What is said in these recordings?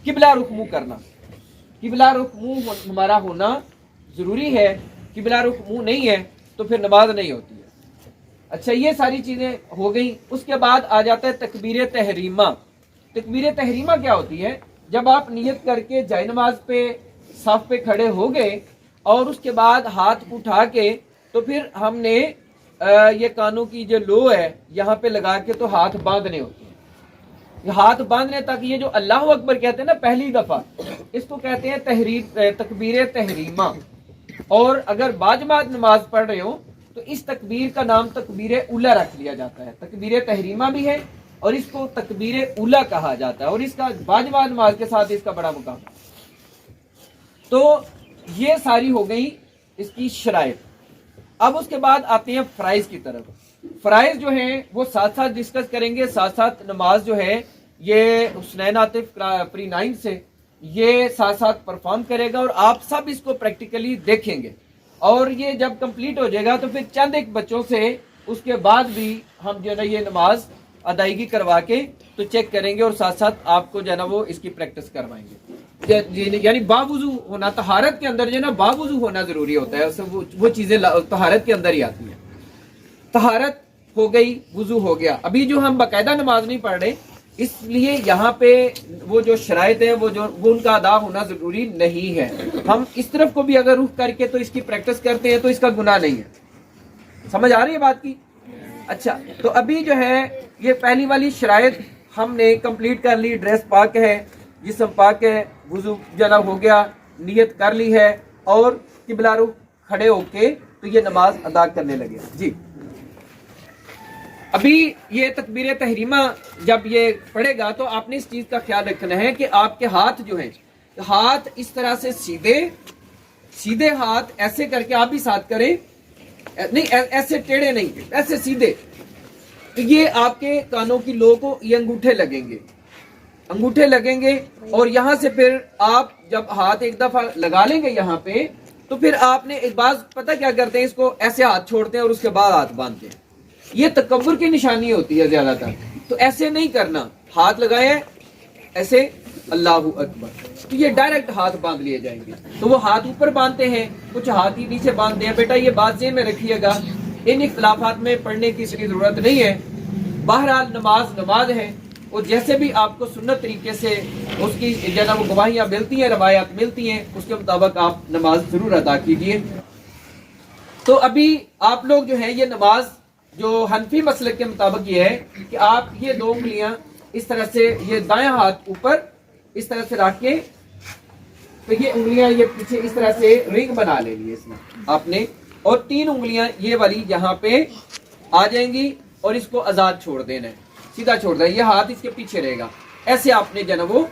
किबला रुख मुंह करना, किबला रुख मुंह हमारा होना ज़रूरी है। किबला रुख मुंह नहीं है तो फिर नमाज नहीं होती है। अच्छा, ये सारी चीज़ें हो गई। उसके बाद आ जाता है तकबीर तहरीमा। तकबीर तहरीमा क्या होती है? जब आप नियत करके जाए नमाज पे साफ पे खड़े हो गए और उसके बाद हाथ उठा के तो फिर हमने ये कानों की जो लो है यहाँ पे लगा के तो हाथ बांधने होते हैं। हाथ बांधने तक ये जो अल्लाह अकबर कहते हैं ना पहली दफा, इसको कहते हैं तकबीर तहरीमा। और अगर बाजमात नमाज पढ़ रहे हो तो इस तकबीर का नाम तकबीर उला रख लिया जाता है। तकबीर तहरीमा भी है और इसको तकबीर उला कहा जाता है और इसका बाजमात नमाज के साथ इसका बड़ा मुकाम। तो ये सारी हो गई इसकी शराइत। अब उसके बाद आते हैं फ़राइज़ की तरफ। फ़राइज़ जो हैं वो साथ साथ डिस्कस करेंगे, साथ साथ नमाज जो है ये हुसनैन आतिफ प्री 9 से ये साथ साथ परफॉर्म करेगा और आप सब इसको प्रैक्टिकली देखेंगे। और ये जब कंप्लीट हो जाएगा तो फिर चंद एक बच्चों से उसके बाद भी हम जो है ना ये नमाज अदायगी करवा के तो चेक करेंगे और साथ साथ आपको जो है ना वो इसकी प्रैक्टिस करवाएंगे। यानी बावुजू होना, तहारत के अंदर जो है ना बावुजू होना जरूरी होता है। वो चीजें तहारत के अंदर ही आती हैं। तहारत हो गई, वुजू हो गया। अभी जो हम बाकायदा नमाज नहीं पढ़ रहे इसलिए यहाँ पे वो जो शराइत है वो उनका अदा होना जरूरी नहीं है। हम इस तरफ को भी अगर रुख करके तो इसकी प्रैक्टिस करते हैं तो इसका गुनाह नहीं है। समझ आ रही है बात की? अच्छा, तो अभी जो है ये पहली वाली शराइत हमने कंप्लीट कर ली। ड्रेस पाक है, जिस्म पाक है, वुजू जना हो गया, नियत कर ली है और किबला रुख खड़े होके तो ये नमाज अदा करने लगे जी। अभी ये तकबीर तहरीमा जब ये पढ़ेगा तो आपने इस चीज का ख्याल रखना है कि आपके हाथ जो हैं, हाथ इस तरह से सीधे हाथ ऐसे करके आप भी साथ करें, नहीं ऐसे टेढ़े नहीं, ऐसे सीधे। तो ये आपके कानों की लो को ये अंगूठे लगेंगे और यहाँ से फिर आप जब हाथ एक दफा लगा लेंगे यहाँ पे तो फिर आपने एक बात पता क्या करते हैं, इसको ऐसे हाथ छोड़ते हैं और उसके बाद हाथ बांधते हैं। ये तकब्बुर की निशानी होती है ज्यादातर। तो ऐसे नहीं करना, हाथ लगाए ऐसे अल्लाहु अकबर, तो ये डायरेक्ट हाथ बांध लिए जाएंगे। तो वो हाथ ऊपर बांधते हैं, कुछ हाथ ही नीचे बांधते हैं। बेटा ये बात ज़हन में रखिएगा, इन इख्तिलाफात में पढ़ने की इसकी जरूरत नहीं है। बहरहाल नमाज है और जैसे भी आपको सुन्नत तरीके से उसकी जना वो गवाहियाँ मिलती हैं, रवायात मिलती हैं, उसके मुताबिक आप नमाज जरूर अदा कीजिए। तो अभी आप लोग जो है ये नमाज जो हनफी मसलक के मुताबिक ये है कि आप ये दो उंगलियां इस तरह से, ये दायां हाथ ऊपर इस तरह से रख के तो ये उंगलियां ये पीछे इस तरह से रिंग बना लेनी है इसमें आपने, और 3 उंगलियां ये वाली यहाँ पे आ जाएंगी और इसको आजाद छोड़ देना है, सीधा छोड़ देना। ये हाथ इसके पीछे रहेगा, ऐसे आपने जो है वो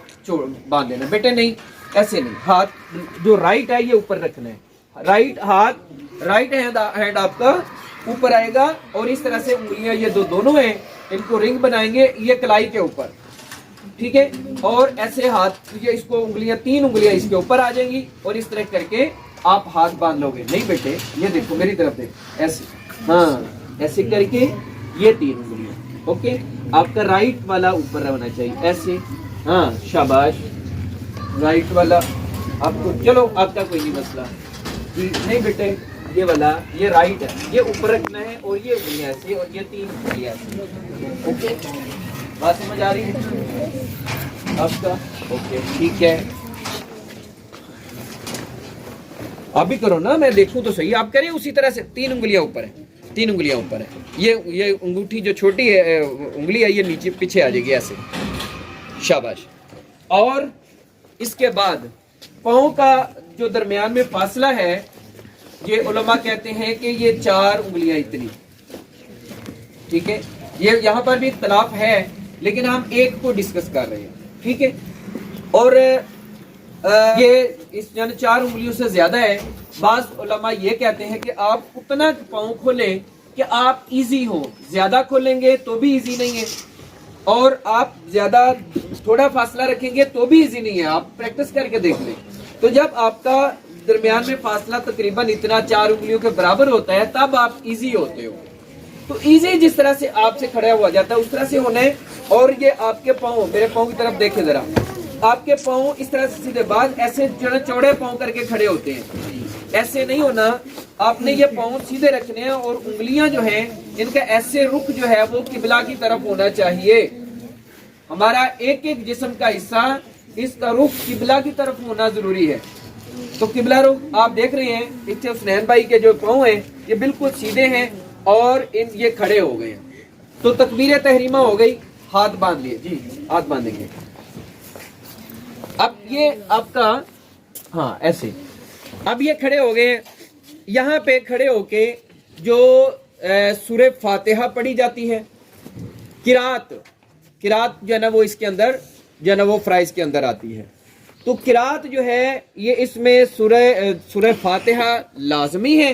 बांध देना। बेटे नहीं, ऐसे नहीं, हाथ जो राइट है ये ऊपर रखना है। राइट हैंड आपका ऊपर आएगा और इस तरह से उंगलियां ये दोनों हैं, इनको रिंग बनाएंगे ये कलाई के ऊपर, ठीक है। और ऐसे हाथ ये इसको उंगलियां 3 उंगलियां इसके ऊपर आ जाएंगी और इस तरह करके आप हाथ बांध लोगे। नहीं बेटे ये देखो मेरी तरफ देख, ऐसे, हाँ ऐसे करके ये 3 उंगलियां, ओके। आपका राइट वाला ऊपर रहना चाहिए ऐसे, हाँ शाबाश, राइट वाला आपको, चलो आपका कोई नहीं मसला। नहीं बेटे ये वाला, ये राइट है, ये ऊपर रखना है और ये उंगलियां ऐसे और ये 3 उंगलियां ऐसे, ओके। बात समझ आ रही है आपका? ओके ठीक है, आप भी करो ना, मैं देखूं तो सही। आप करें उसी तरह से, 3 उंगलियां ऊपर है, 3 उंगलियां ऊपर है। ये अंगूठी जो छोटी है उंगली है ये नीचे पीछे आ जाएगी ऐसे, शाबाश। और इसके बाद पाँव का जो दरमियान में फासला है ये उलमा कहते हैं कि ये 4 उंगलियां इतनी, ठीक है। ये यहाँ पर भी इख्तलाफ है लेकिन हम एक को डिस्कस कर रहे हैं, ठीक है। और ये इस 4 उंगलियों से ज्यादा है। बाज़ उलमा ये कहते हैं कि आप उतना पाँव खोलें कि आप इजी हो, ज्यादा खोलेंगे तो भी इजी नहीं है और आप ज्यादा थोड़ा फासला रखेंगे तो भी इजी नहीं है। आप प्रैक्टिस करके देख लें। तो जब आपका दरमियान में फासला तकरीबन इतना 4 उंगलियों के बराबर होता है तब आप इजी होते हो। तो इजी जिस तरह से आपसे खड़ा हुआ जाता है उस तरह से होना है। और ये आपके पाँव, मेरे पाँव की तरफ देखे जरा, آپ کے پاؤں اس طرح سے سیدھے، بعض ایسے جو ہے چوڑے پاؤں کر کے کھڑے ہوتے ہیں، ایسے نہیں ہونا، آپ نے یہ پاؤں سیدھے رکھنے ہیں اور انگلیاں جو ہیں ان کا ایسے رخ جو ہے وہ قبلہ کی طرف ہونا چاہیے. ہمارا ایک ایک جسم کا حصہ اس کا رخ قبلہ کی طرف ہونا ضروری ہے. تو قبلہ رخ آپ دیکھ رہے ہیں پیچھے حسنین بھائی کے جو پاؤں ہیں یہ بالکل سیدھے ہیں اور یہ کھڑے ہو گئے ہیں. تو تکبیر تحریمہ ہو گئی، ہاتھ باندھ لیے. جی ہاتھ باندھیں گے. اب یہ آپ کا ہاں ایسے، اب یہ کھڑے ہو گئے. یہاں پہ کھڑے ہو کے جو سورہ فاتحہ پڑھی جاتی ہے، قرات جو ہے نا وہ اس کے اندر جو ہے نا وہ فرائض کے اندر آتی ہے. تو قرات جو ہے یہ اس میں سورہ فاتحہ لازمی ہے،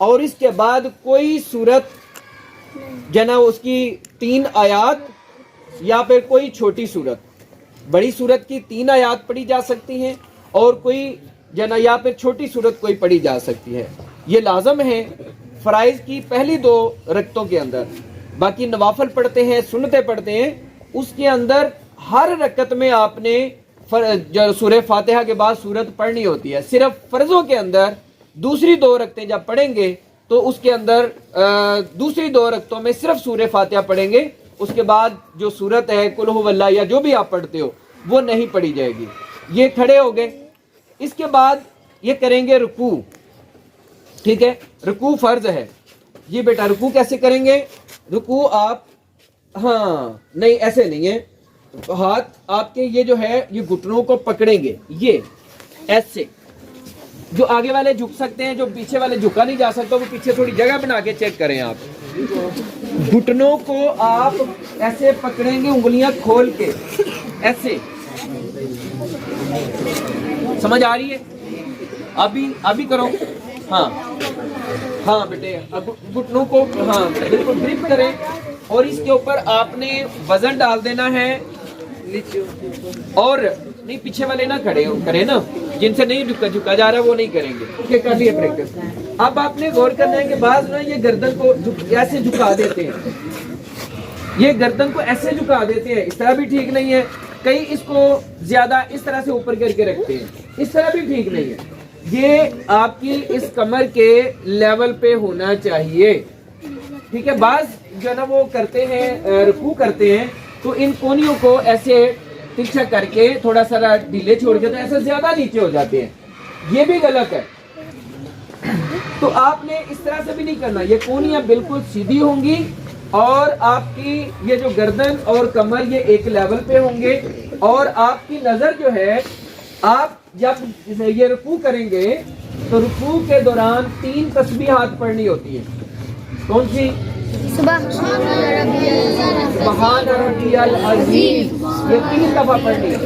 اور اس کے بعد کوئی سورت جو ہے نا اس کی 3 آیات یا پھر کوئی چھوٹی سورت، بڑی سورت کی 3 آیات پڑھی جا سکتی ہیں اور کوئی جو ہے نا یا پھر چھوٹی سورت کوئی پڑھی جا سکتی ہے. یہ لازم ہے فرائض کی پہلی 2 رکعتوں کے اندر. باقی نوافل پڑھتے ہیں، سنتیں پڑھتے ہیں، اس کے اندر ہر رکعت میں آپ نے جو سورہ فاتحہ کے بعد سورت پڑھنی ہوتی ہے. صرف فرضوں کے اندر دوسری 2 رکعتیں جب پڑھیں گے تو اس کے اندر دوسری 2 رکعتوں میں صرف سورہ فاتحہ پڑھیں گے، اس کے بعد جو سورت ہے قل ھو اللہ یا جو بھی آپ پڑھتے ہو وہ نہیں پڑھی جائے گی. یہ کھڑے ہو گئے. اس کے بعد یہ کریں گے رکوع. ٹھیک ہے، رکوع فرض ہے. جی بیٹا رکوع کیسے کریں گے؟ رکوع آپ ہاں نہیں ایسے نہیں ہے، ہاتھ آپ کے یہ جو ہے یہ گھٹنوں کو پکڑیں گے، یہ ایسے. جو آگے والے جھک سکتے ہیں، جو پیچھے والے جھکا نہیں جا سکتا وہ پیچھے تھوڑی جگہ بنا کے چیک کریں. آپ گھٹنوں کو آپ ایسے پکڑیں گے، انگلیاں کھول کے ایسے. سمجھ آ رہی ہے؟ ابھی کرو. ہاں بیٹے گھٹنوں کو ہاں بالکل گرپ کریں اور اس کے اوپر آپ نے وزن ڈال دینا ہے. اور نہیں پیچھے والے نہ کھڑے کریں نا، جن سے نہیں جھکا جا رہا وہ نہیں کریں گے. یہ کر لیے پریکٹس. اب آپ نے غور کرنا ہے کہ بعض نا یہ گردن کو ایسے جھکا دیتے ہیں، یہ گردن کو ایسے جھکا دیتے ہیں، اس طرح بھی ٹھیک نہیں ہے. کئی اس کو زیادہ اس طرح سے اوپر کر کے رکھتے ہیں، اس طرح بھی ٹھیک نہیں ہے. یہ آپ کی اس کمر کے لیول پہ ہونا چاہیے. ٹھیک ہے. بعض جو ہے نا وہ کرتے ہیں رکوع کرتے ہیں تو ان کونیوں کو ایسے ترچھا کر کے تھوڑا سا ڈھیلے چھوڑ کے تو ایسے زیادہ نیچے ہو جاتے ہیں. یہ بھی غلط ہے. تو آپ نے اس طرح سے بھی نہیں کرنا. یہ کونیاں بالکل سیدھی ہوں گی اور آپ کی یہ جو گردن اور کمر یہ ایک لیول پہ ہوں گے، اور آپ کی نظر جو ہے آپ جب یہ رکوع کریں گے تو رکوع کے دوران 3 تسبیحات پڑھنی ہوتی ہیں. کون سی؟ سبحان ربی العظیم. یہ 3 دفعہ پڑھنی ہے.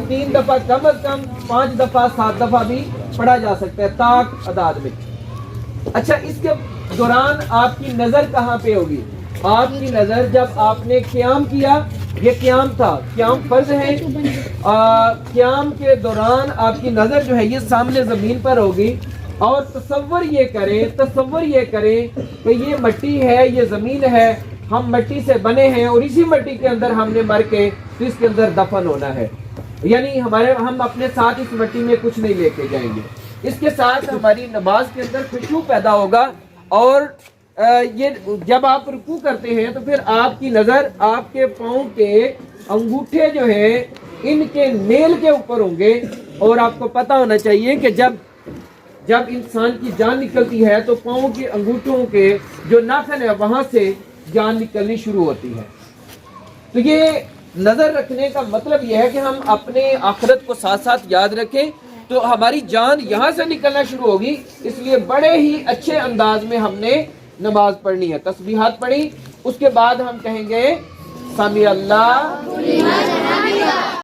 3 دفعہ کم از کم 5 دفعہ 7 دفعہ بھی پڑھا جا سکتا ہے طاق اعداد میں. اچھا اس کے دوران آپ کی نظر کہاں پہ ہوگی؟ آپ کی نظر جب آپ نے قیام کیا، یہ قیام تھا، قیام فرض ہے، قیام کے دوران آپ کی نظر جو ہے یہ سامنے زمین پر ہوگی. اور تصور یہ کریں کہ یہ مٹی ہے، یہ زمین ہے، ہم مٹی سے بنے ہیں اور اسی مٹی کے اندر ہم نے مر کے اس کے اندر دفن ہونا ہے. یعنی ہم اپنے ساتھ اس مٹی میں کچھ نہیں لے کے جائیں گے. اس کے ساتھ ہماری نماز کے اندر خشوع پیدا ہوگا. اور یہ جب آپ رکوع کرتے ہیں تو پھر آپ کی نظر آپ کے پاؤں کے انگوٹھے جو ہیں ان کے نیل کے اوپر ہوں گے. اور آپ کو پتا ہونا چاہیے کہ جب انسان کی جان نکلتی ہے تو پاؤں کے انگوٹھوں کے جو ناخن ہے وہاں سے جان نکلنی شروع ہوتی ہے. تو یہ نظر رکھنے کا مطلب یہ ہے کہ ہم اپنے آخرت کو ساتھ ساتھ یاد رکھیں. تو ہماری جان یہاں سے نکلنا شروع ہوگی. اس لیے بڑے ہی اچھے انداز میں ہم نے نماز پڑھنی ہے. تسبیحات پڑھی، اس کے بعد ہم کہیں گے سمیع اللہ